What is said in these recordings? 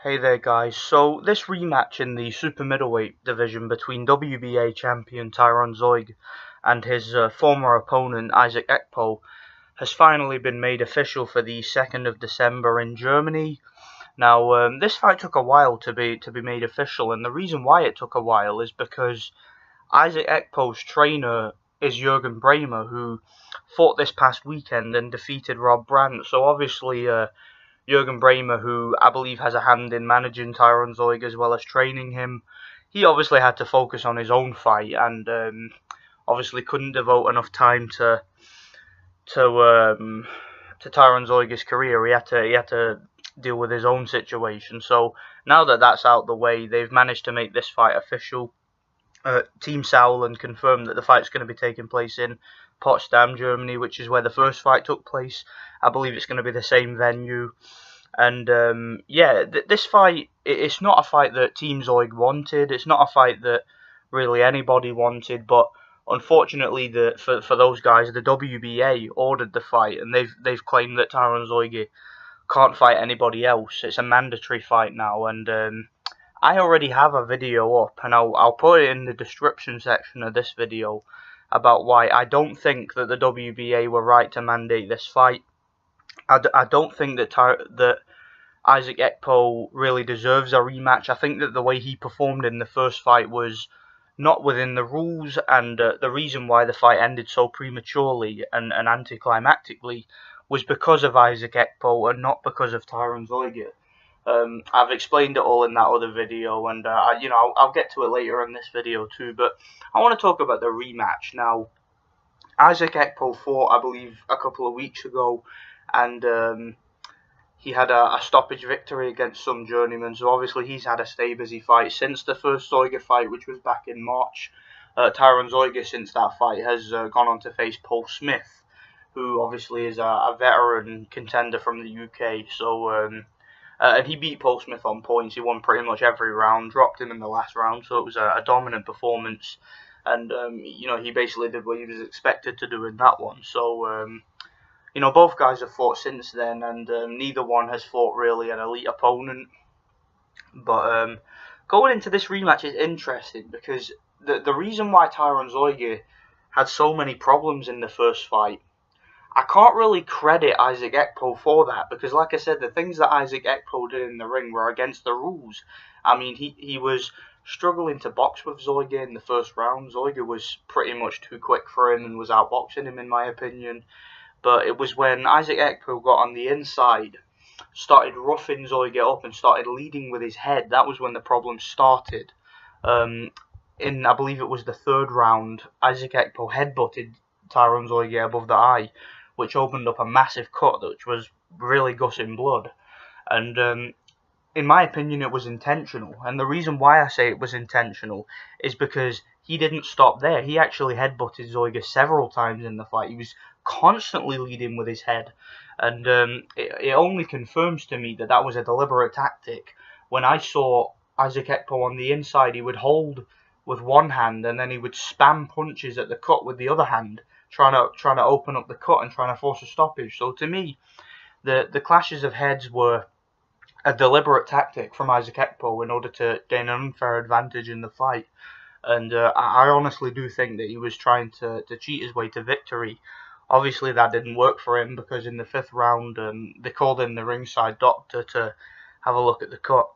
Hey there guys, so this rematch in the super middleweight division between WBA champion Tyron Zeuge and his former opponent Isaac Ekpo has finally been made official for the 2nd of December in Germany. Now this fight took a while to be made official, and the reason why it took a while is because Isaac Ekpo's trainer is Jürgen Bremer, who fought this past weekend and defeated Rob Brandt. So obviously Jürgen Bremer, who I believe has a hand in managing Tyron Zeuge as well as training him, he obviously had to focus on his own fight and obviously couldn't devote enough time to Tyron Zeuge's career. He had to deal with his own situation. So now that that's out the way, they've managed to make this fight official. Team Sauerland confirmed that the fight's going to be taking place in Potsdam, Germany, which is where the first fight took place. I believe it's going to be the same venue. And yeah, this fight, it's not a fight that Team Zeuge wanted. It's not a fight that really anybody wanted. But unfortunately, for those guys, the WBA ordered the fight, and they've claimed that Tyron Zeuge can't fight anybody else. It's a mandatory fight now, and I already have a video up, and I'll put it in the description section of this video about why I don't think that the WBA were right to mandate this fight. I don't think that Isaac Ekpo really deserves a rematch. I think that the way he performed in the first fight was not within the rules, and the reason why the fight ended so prematurely and anticlimactically was because of Isaac Ekpo and not because of Tyron Zeuge. I've explained it all in that other video, and I'll get to it later in this video too. But I want to talk about the rematch now. Isaac Ekpo fought, I believe, a couple of weeks ago, and he had a stoppage victory against some journeyman. So obviously he's had a stay busy fight since the first Zeuge fight, which was back in March. Tyron Zeuge, since that fight, has gone on to face Paul Smith, who obviously is a veteran contender from the UK. So and he beat Paul Smith on points. He won pretty much every round, dropped him in the last round, so it was a dominant performance. And he basically did what he was expected to do in that one. So both guys have fought since then, and neither one has fought really an elite opponent. But going into this rematch is interesting because the reason why Tyron Zeuge had so many problems in the first fight, I can't really credit Isaac Ekpo for that, because like I said, the things that Isaac Ekpo did in the ring were against the rules. I mean, he was struggling to box with Zeuge in the first round. Zeuge was pretty much too quick for him and was outboxing him, in my opinion. But it was when Isaac Ekpo got on the inside, started roughing Zeuge up and started leading with his head, that was when the problem started. I believe it was the third round, Isaac Ekpo headbutted Tyron Zeuge above the eye, which opened up a massive cut, which was really gushing blood. And in my opinion, it was intentional. And the reason why I say it was intentional is because he didn't stop there. He actually headbutted Zeuge several times in the fight. He was constantly leading with his head. And it only confirms to me that that was a deliberate tactic. When I saw Isaac Ekpo on the inside, he would hold with one hand and then he would spam punches at the cut with the other hand, trying to open up the cut and trying to force a stoppage. So to me, the clashes of heads were a deliberate tactic from Isaac Ekpo in order to gain an unfair advantage in the fight. And I honestly do think that he was trying to cheat his way to victory. Obviously that didn't work for him, because in the 5th round they called in the ringside doctor to have a look at the cut.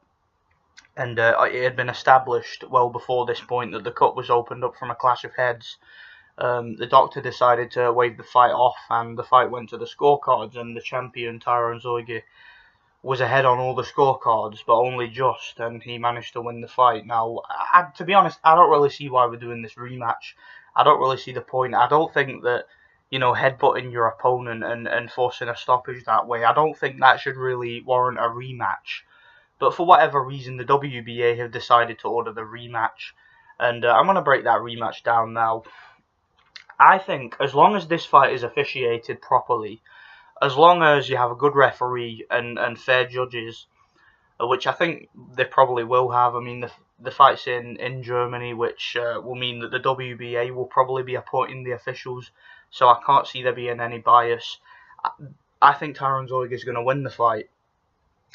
And it had been established well before this point that the cut was opened up from a clash of heads. The doctor decided to wave the fight off, and the fight went to the scorecards, and the champion Tyron Zeuge was ahead on all the scorecards, but only just, and he managed to win the fight. Now, to be honest, I don't really see why we're doing this rematch. I don't really see the point. I don't think that, headbutting your opponent and forcing a stoppage that way, I don't think that should really warrant a rematch. But for whatever reason, the WBA have decided to order the rematch, and I'm going to break that rematch down now. I think as long as this fight is officiated properly, as long as you have a good referee and fair judges, which I think they probably will have. I mean, the fight's in Germany, which will mean that the WBA will probably be appointing the officials, so I can't see there being any bias. I think Tyron Zeuge is going to win the fight.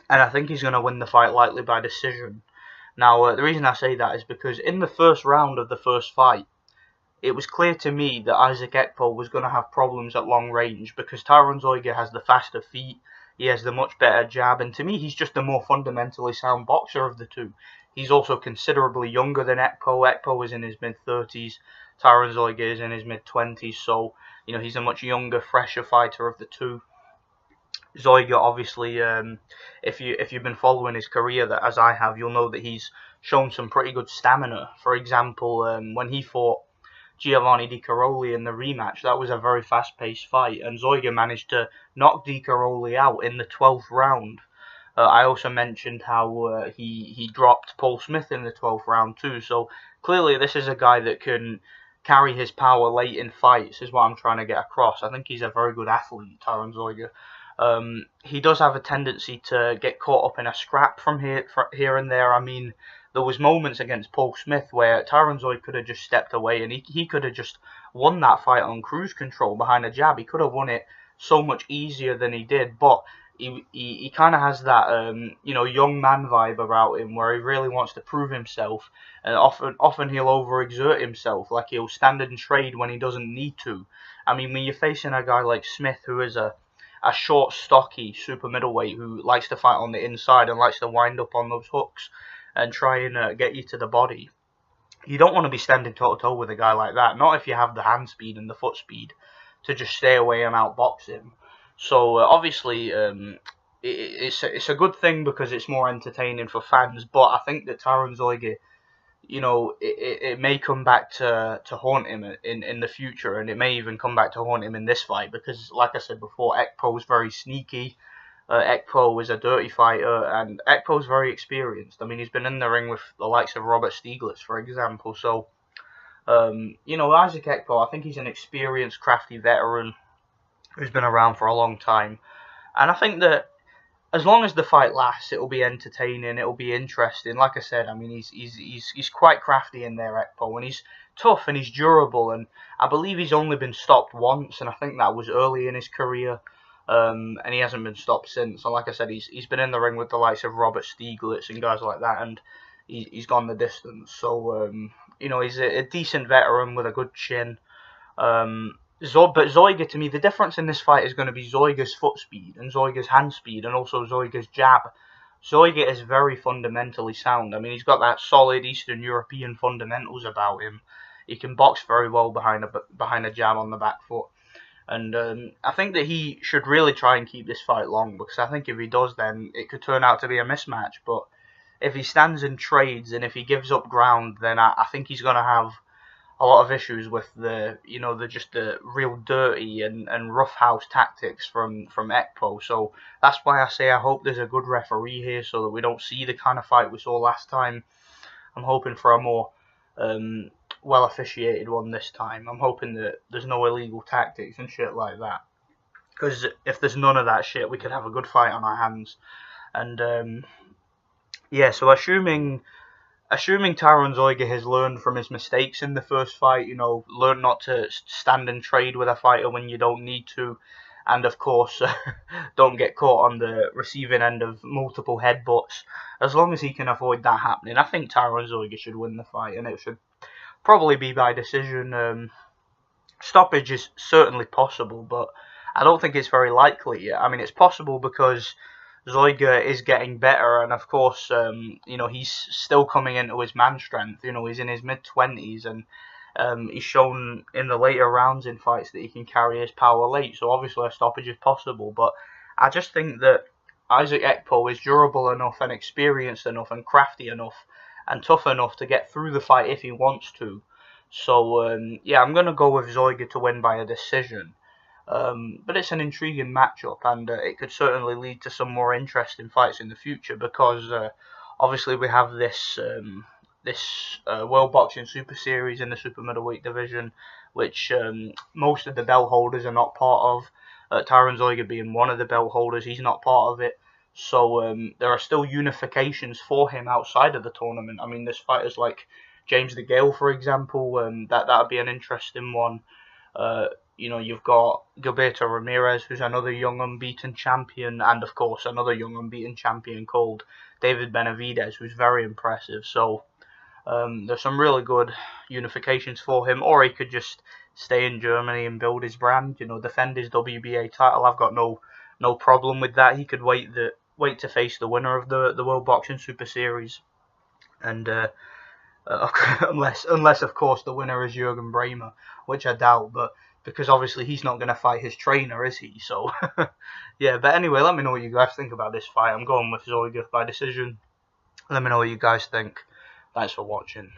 and I think he's going to win the fight likely by decision. Now, the reason I say that is because in the first round of the first fight, it was clear to me that Isaac Ekpo was going to have problems at long range because Tyron Zeuge has the faster feet, he has the much better jab, and to me he's just the more fundamentally sound boxer of the two. He's also considerably younger than Ekpo. Ekpo is in his mid-30s, Tyron Zeuge is in his mid-20s, so he's a much younger, fresher fighter of the two. Zeuge, obviously, if you've been following his career, that as I have, you'll know that he's shown some pretty good stamina. For example, when he fought Giovanni Di Caroli in the rematch, that was a very fast-paced fight, and Zeuge managed to knock Di Caroli out in the 12th round. I also mentioned how he dropped Paul Smith in the 12th round too, so clearly this is a guy that can carry his power late in fights, is what I'm trying to get across. I think he's a very good athlete, Tyron Zeuge. He does have a tendency to get caught up in a scrap from here and there. I mean, there was moments against Paul Smith where Tyron Zeuge could have just stepped away and he could have just won that fight on cruise control behind a jab. He could have won it so much easier than he did, but he kind of has that young man vibe about him where he really wants to prove himself, and often he'll overexert himself, like he'll stand and trade when he doesn't need to. I mean, when you're facing a guy like Smith, who is a short, stocky super middleweight who likes to fight on the inside and likes to wind up on those hooks and try and get you to the body, you don't want to be standing toe-to-toe with a guy like that, not if you have the hand speed and the foot speed to just stay away and outbox him. So obviously it's a good thing because it's more entertaining for fans, but I think that Tyron Zeuge, it may come back to haunt him in the future, and it may even come back to haunt him in this fight because, like I said before, Ekpo is very sneaky. Ekpo is a dirty fighter, and Ekpo is very experienced. I mean, he's been in the ring with the likes of Robert Stieglitz, for example. So, Isaac Ekpo, I think he's an experienced, crafty veteran who's been around for a long time. And I think that as long as the fight lasts, it'll be entertaining, it'll be interesting. Like I said, I mean, he's quite crafty in there, Ekpo, and he's tough and he's durable, and I believe he's only been stopped once, and I think that was early in his career. And he hasn't been stopped since. And like I said, he's been in the ring with the likes of Robert Stieglitz and guys like that, and he's gone the distance. So he's a decent veteran with a good chin. But Zeuge, to me, the difference in this fight is going to be Zeuge's foot speed and Zeuge's hand speed, and also Zeuge's jab. Zeuge is very fundamentally sound. I mean, he's got that solid Eastern European fundamentals about him. He can box very well behind a jab on the back foot. And I think that he should really try and keep this fight long, because I think if he does, then it could turn out to be a mismatch. But if he stands and trades, and if he gives up ground, then I think he's going to have a lot of issues with the real dirty and roughhouse tactics from Ekpo. So that's why I say I hope there's a good referee here, so that we don't see the kind of fight we saw last time. I'm hoping for a more well officiated one this time. I'm hoping that there's no illegal tactics and shit like that, because if there's none of that shit, we could have a good fight on our hands. And yeah, so assuming Tyron Zeuge has learned from his mistakes in the first fight, learn not to stand and trade with a fighter when you don't need to, and of course don't get caught on the receiving end of multiple headbutts. As long as he can avoid that happening, I think Tyron Zeuge should win the fight, and it should probably be by decision. Stoppage is certainly possible, but I don't think it's very likely. I mean, it's possible because Zeuge is getting better, and of course, he's still coming into his man strength. He's in his mid-20s, and he's shown in the later rounds in fights that he can carry his power late. So obviously a stoppage is possible, but I just think that Isaac Ekpo is durable enough and experienced enough and crafty enough and tough enough to get through the fight if he wants to. So, yeah, I'm going to go with Zeuge to win by a decision. But it's an intriguing matchup, and it could certainly lead to some more interesting fights in the future, because obviously we have this World Boxing Super Series in the super middleweight division, which most of the belt holders are not part of. Tyron Zeuge being one of the belt holders, he's not part of it. So there are still unifications for him outside of the tournament. I mean, there's fighters like James DeGale, for example. That would be an interesting one. You know, you've got Gilberto Ramirez, who's another young unbeaten champion, and of course another young unbeaten champion called David Benavidez, who's very impressive. So there's some really good unifications for him, or he could just stay in Germany and build his brand. You know, defend his WBA title. I've got no problem with that. He could wait to face the winner of the World Boxing Super Series, and unless of course the winner is Jürgen Bremer, which I doubt, but because obviously he's not going to fight his trainer, is he? So yeah. But anyway, let me know what you guys think about this fight. I'm going with Zeuge by decision. Let me know what you guys think. Thanks for watching.